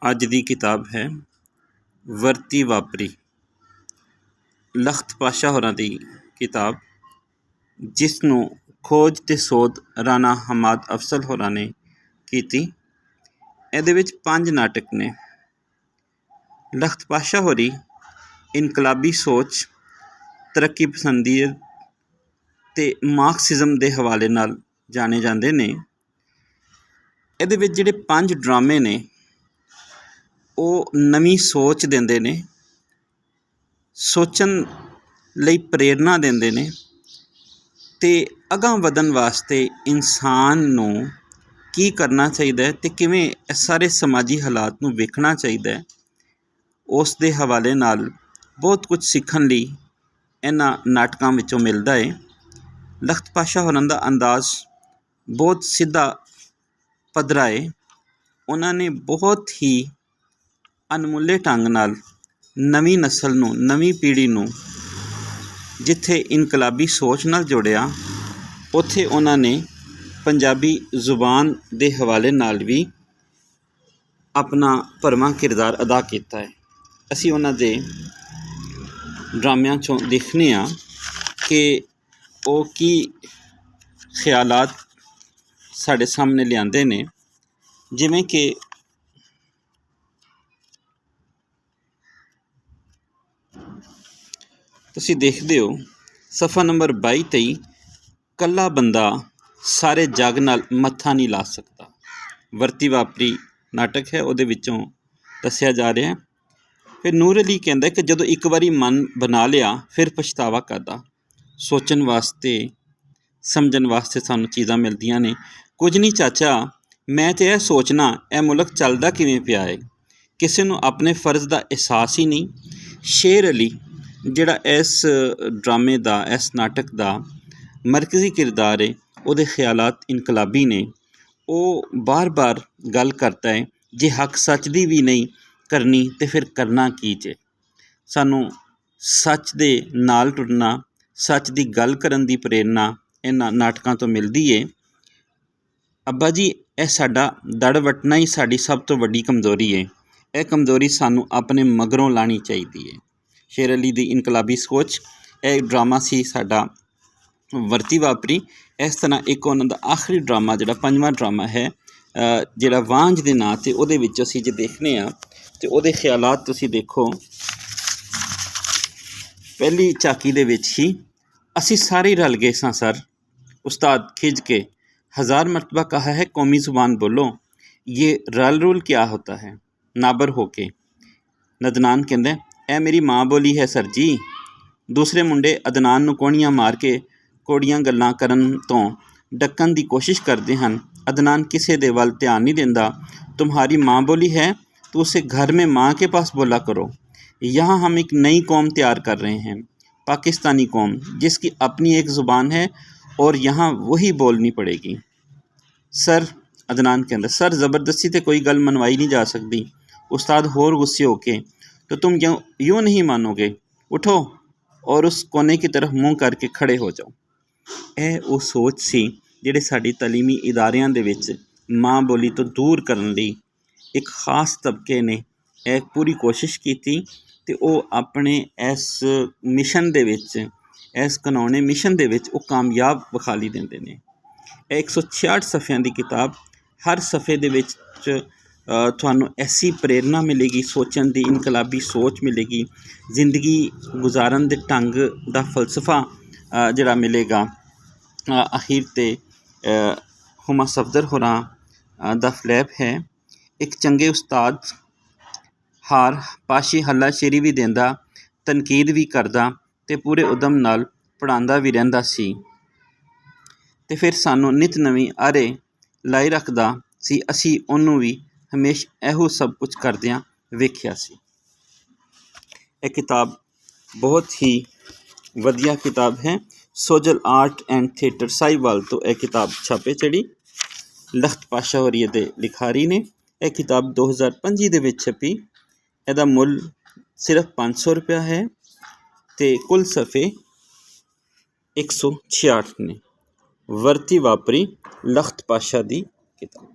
ਅੱਜ ਦੀ ਕਿਤਾਬ ਹੈ ਵਰਤੀ ਵਾਪਰੀ। ਲਖਤ ਪਾਸ਼ਾ ਹੋਰਾਂ ਦੀ ਕਿਤਾਬ, ਜਿਸ ਨੂੰ ਖੋਜ ਤੇ ਸੋਧ ਰਾਣਾ ਹਮਾਦ ਅਫਜ਼ਲ ਹੋਰਾਂ ਨੇ ਕੀਤੀ। ਇਹਦੇ ਵਿੱਚ 5 ਨਾਟਕ ਨੇ। ਲਖਤ ਪਾਸ਼ਾ ਹੋਰੀ ਇਨਕਲਾਬੀ ਸੋਚ, ਤਰੱਕੀ ਪਸੰਦੀਅਤ ਤੇ ਮਾਰਕਸਿਜ਼ਮ ਦੇ ਹਵਾਲੇ ਨਾਲ ਜਾਣੇ ਜਾਂਦੇ ਨੇ। ਇਹਦੇ ਵਿੱਚ ਜਿਹੜੇ 5 ਡਰਾਮੇ ਨੇ ਉਹ ਨਵੀਂ ਸੋਚ ਦਿੰਦੇ ਨੇ, ਸੋਚਣ ਲਈ ਪ੍ਰੇਰਨਾ ਦਿੰਦੇ ਨੇ ਅਤੇ ਅਗਾਂਹ ਵਧਣ ਵਾਸਤੇ ਇਨਸਾਨ ਨੂੰ ਕੀ ਕਰਨਾ ਚਾਹੀਦਾ ਹੈ ਅਤੇ ਕਿਵੇਂ ਇਹ ਸਾਰੇ ਸਮਾਜੀ ਹਾਲਾਤ ਨੂੰ ਵੇਖਣਾ ਚਾਹੀਦਾ ਹੈ, ਉਸ ਦੇ ਹਵਾਲੇ ਨਾਲ ਬਹੁਤ ਕੁਝ ਸਿੱਖਣ ਲਈ ਇਹਨਾਂ ਨਾਟਕਾਂ ਵਿੱਚੋਂ ਮਿਲਦਾ ਹੈ। ਲਖਤ ਪਾਸ਼ਾ ਹੋਰਾਂ ਦਾ ਅੰਦਾਜ਼ ਬਹੁਤ ਸਿੱਧਾ ਪੱਧਰਾ ਹੈ। ਉਹਨਾਂ ਨੇ ਬਹੁਤ ਹੀ ਅਣਮੁੱਲੇ ਢੰਗ ਨਾਲ ਨਵੀਂ ਨਸਲ ਨੂੰ, ਨਵੀਂ ਪੀੜ੍ਹੀ ਨੂੰ ਜਿੱਥੇ ਇਨਕਲਾਬੀ ਸੋਚ ਨਾਲ ਜੋੜਿਆ, ਉੱਥੇ ਉਹਨਾਂ ਨੇ ਪੰਜਾਬੀ ਜ਼ੁਬਾਨ ਦੇ ਹਵਾਲੇ ਨਾਲ ਵੀ ਆਪਣਾ ਭਰਵਾਂ ਕਿਰਦਾਰ ਅਦਾ ਕੀਤਾ ਹੈ। ਅਸੀਂ ਉਹਨਾਂ ਦੇ ਡਰਾਮਿਆਂ 'ਚੋਂ ਦੇਖਦੇ ਹਾਂ ਕਿ ਉਹ ਕੀ ਖਿਆਲਾਤ ਸਾਡੇ ਸਾਹਮਣੇ ਲਿਆਉਂਦੇ ਨੇ। ਜਿਵੇਂ ਕਿ ਤੁਸੀਂ ਦੇਖਦੇ ਹੋ ਸਫਾ ਨੰਬਰ 22 23, ਇਕੱਲਾ ਬੰਦਾ ਸਾਰੇ ਜੱਗ ਨਾਲ ਮੱਥਾ ਨਹੀਂ ਲਾ ਸਕਦਾ। ਵਰਤੀ ਵਾਪਰੀ ਨਾਟਕ ਹੈ, ਉਹਦੇ ਵਿੱਚੋਂ ਦੱਸਿਆ ਜਾ ਰਿਹਾ। ਫਿਰ ਨੂਰ ਅਲੀ ਕਹਿੰਦਾ ਕਿ ਜਦੋਂ ਇੱਕ ਵਾਰੀ ਮਨ ਬਣਾ ਲਿਆ ਫਿਰ ਪਛਤਾਵਾ ਕਰਦਾ। ਸੋਚਣ ਵਾਸਤੇ, ਸਮਝਣ ਵਾਸਤੇ ਸਾਨੂੰ ਚੀਜ਼ਾਂ ਮਿਲਦੀਆਂ ਨੇ। ਕੁਝ ਨਹੀਂ ਚਾਚਾ, ਮੈਂ ਤਾਂ ਇਹ ਸੋਚਣਾ ਇਹ ਮੁਲਕ ਚੱਲਦਾ ਕਿਵੇਂ ਪਿਆ ਹੈ, ਕਿਸੇ ਨੂੰ ਆਪਣੇ ਫਰਜ਼ ਦਾ ਅਹਿਸਾਸ ਹੀ ਨਹੀਂ। ਸ਼ੇਰ ਅਲੀ ਜਿਹੜਾ ਇਸ ਡਰਾਮੇ ਦਾ, ਇਸ ਨਾਟਕ ਦਾ ਮਰਕਜ਼ੀ ਕਿਰਦਾਰ ਹੈ, ਉਹਦੇ ਖਿਆਲਾਤ ਇਨਕਲਾਬੀ ਨੇ। ਉਹ ਬਾਰ-ਬਾਰ ਗੱਲ ਕਰਦਾ ਹੈ, ਜੇ ਹੱਕ ਸੱਚ ਦੀ ਵੀ ਨਹੀਂ ਕਰਨੀ ਤਾਂ ਫਿਰ ਕਰਨਾ ਕੀ ਜੇ। ਸਾਨੂੰ ਸੱਚ ਦੇ ਨਾਲ ਟੁਰਨਾ, ਸੱਚ ਦੀ ਗੱਲ ਕਰਨ ਦੀ ਪ੍ਰੇਰਨਾ ਇਹਨਾਂ ਨਾਟਕਾਂ ਤੋਂ ਮਿਲਦੀ ਹੈ। ਅੱਬਾ ਜੀ, ਇਹ ਸਾਡਾ ਦੜ ਵੱਟਣਾ ਹੀ ਸਾਡੀ ਸਭ ਤੋਂ ਵੱਡੀ ਕਮਜ਼ੋਰੀ ਹੈ। ਇਹ ਕਮਜ਼ੋਰੀ ਸਾਨੂੰ ਆਪਣੇ ਮਗਰੋਂ ਲਾਉਣੀ ਚਾਹੀਦੀ ਹੈ। ਸ਼ੇਰ ਅਲੀ ਦੀ ਇਨਕਲਾਬੀ ਸੋਚ, ਇਹ ਡਰਾਮਾ ਸੀ ਸਾਡਾ ਵਰਤੀ ਵਾਪਰੀ। ਇਸ ਤਰ੍ਹਾਂ ਇੱਕ ਉਹਨਾਂ ਦਾ ਆਖਰੀ ਡਰਾਮਾ, ਜਿਹੜਾ 5ਵਾਂ ਡਰਾਮਾ ਹੈ, ਜਿਹੜਾ ਵਾਂਝ ਦੇ ਨਾਂ 'ਤੇ, ਉਹਦੇ ਵਿੱਚ ਅਸੀਂ ਜੇ ਦੇਖਦੇ ਹਾਂ ਅਤੇ ਉਹਦੇ ਖਿਆਲਾਤ ਤੁਸੀਂ ਦੇਖੋ। ਪਹਿਲੀ ਝਾਕੀ ਦੇ ਵਿੱਚ ਹੀ, ਅਸੀਂ ਸਾਰੇ ਰਲ ਗਏ ਸਾਂ ਸਰ, ਉਸਤਾਦ ਖਿੱਚ ਕੇ 1000 ਮਰਤਬਾ ਕਹਾ ਹੈ ਕੌਮੀ ਜ਼ੁਬਾਨ ਬੋਲੋ, ਇਹ ਰਲ ਰੁਲ ਕਿਆ ਹੋਤਾ ਹੈ। ਨਾਬਰ ਹੋ ਕੇ ਨਦਨਾਨ ਕਹਿੰਦਾ, ਇਹ ਮੇਰੀ ਮਾਂ ਬੋਲੀ ਹੈ ਸਰ ਜੀ। ਦੂਸਰੇ ਮੁੰਡੇ ਅਦਨਾਨ ਨੂੰ ਕੋਹਣੀਆਂ ਮਾਰ ਕੇ ਕੋੜੀਆਂ ਗੱਲਾਂ ਕਰਨ ਤੋਂ ਡੱਕਣ ਦੀ ਕੋਸ਼ਿਸ਼ ਕਰਦੇ ਹਨ। ਅਦਨਾਨ ਕਿਸੇ ਦੇ ਵੱਲ ਧਿਆਨ ਨਹੀਂ ਦਿੰਦਾ। तुम्हारी माँ बोली है तो उसे घर में माँ के पास बोला करो। यहाँ हम एक नई कौम तैयार कर रहे हैं, पाकिस्तानी कौम, जिसकी अपनी एक ज़ुबान है और यहाँ वही बोलनी पड़ेगी। सर, अदनान कहता, सर ज़बरदस्ती से कोई गल मनवाई नहीं जा सकती। उस्ताद होर गुस्से होके, तो तुम यूँ नहीं मानोगे, उठो और उस कोने की तरफ मुँह करके खड़े हो जाओ। ਇਹ ਉਹ ਸੋਚ ਸੀ ਜਿਹੜੇ ਸਾਡੀ ਤਾਲੀਮੀ ਇਦਾਰਿਆਂ ਦੇ ਵਿੱਚ ਮਾਂ ਬੋਲੀ ਤੋਂ ਦੂਰ ਕਰਨ ਲਈ ਇੱਕ ਖ਼ਾਸ ਤਬਕੇ ਨੇ ਇਹ ਪੂਰੀ ਕੋਸ਼ਿਸ਼ ਕੀਤੀ ਅਤੇ ਉਹ ਆਪਣੇ ਇਸ ਮਿਸ਼ਨ ਦੇ ਵਿੱਚ, ਇਸ ਘਿਨਾਉਣੇ ਮਿਸ਼ਨ ਦੇ ਵਿੱਚ ਉਹ ਕਾਮਯਾਬ ਵਿਖਾਲੀ ਦਿੰਦੇ ਨੇ। ਇਹ 166 ਸਫ਼ਿਆਂ ਦੀ ਕਿਤਾਬ, ਹਰ ਸਫ਼ੇ ਦੇ ਵਿੱਚ ਤੁਹਾਨੂੰ ਐਸੀ ਪ੍ਰੇਰਨਾ ਮਿਲੇਗੀ, ਸੋਚਣ ਦੀ ਇਨਕਲਾਬੀ ਸੋਚ ਮਿਲੇਗੀ, ਜ਼ਿੰਦਗੀ ਗੁਜ਼ਾਰਨ ਦੇ ਢੰਗ ਦਾ ਫਲਸਫਾ ਜਿਹੜਾ ਮਿਲੇਗਾ। ਅਖੀਰ 'ਤੇ ਹੁਮਾ ਸਫਦਰ ਹੋਰਾਂ ਦਾ ਫਲੈਪ ਹੈ, ਇੱਕ ਚੰਗੇ ਉਸਤਾਦ ਹਾਰ ਪਾਸ਼ੀ ਹੱਲਾ ਸ਼ੇਰੀ ਵੀ ਦਿੰਦਾ, ਤਨਕੀਦ ਵੀ ਕਰਦਾ ਅਤੇ ਪੂਰੇ ਉਦਮ ਨਾਲ ਪੜ੍ਹਾਉਂਦਾ ਵੀ ਰਹਿੰਦਾ ਸੀ ਅਤੇ ਫਿਰ ਸਾਨੂੰ ਨਿਤ ਨਵੀਂ ਆਰੇ ਲਾਈ ਰੱਖਦਾ ਸੀ। ਅਸੀਂ ਉਹਨੂੰ ਵੀ ਹਮੇਸ਼ਾ ਇਹੋ ਸਭ ਕੁਝ ਕਰਦਿਆਂ ਵੇਖਿਆ ਸੀ। ਇਹ ਕਿਤਾਬ ਬਹੁਤ ਹੀ ਵਧੀਆ ਕਿਤਾਬ ਹੈ। ਸੋਜਲ ਆਰਟ ਐਂਡ ਥੀਏਟਰ ਸਾਹੀਵਾਲ ਤੋਂ ਇਹ ਕਿਤਾਬ ਛਾਪੇ ਚੜ੍ਹੀ। ਲਖਤ ਪਾਸ਼ਾ ਹੋਰੀ ਦੇ ਲਿਖਾਰੀ ਨੇ। ਇਹ ਕਿਤਾਬ 2025 ਦੇ ਵਿੱਚ ਛਪੀ। ਇਹਦਾ ਮੁੱਲ ਸਿਰਫ 500 ਰੁਪਇਆ ਹੈ ਅਤੇ ਕੁੱਲ ਸਫ਼ੇ 166 ਨੇ। ਵਰਤੀ ਵਾਪਰੀ ਲਖਤ ਪਾਸ਼ਾ ਦੀ ਕਿਤਾਬ।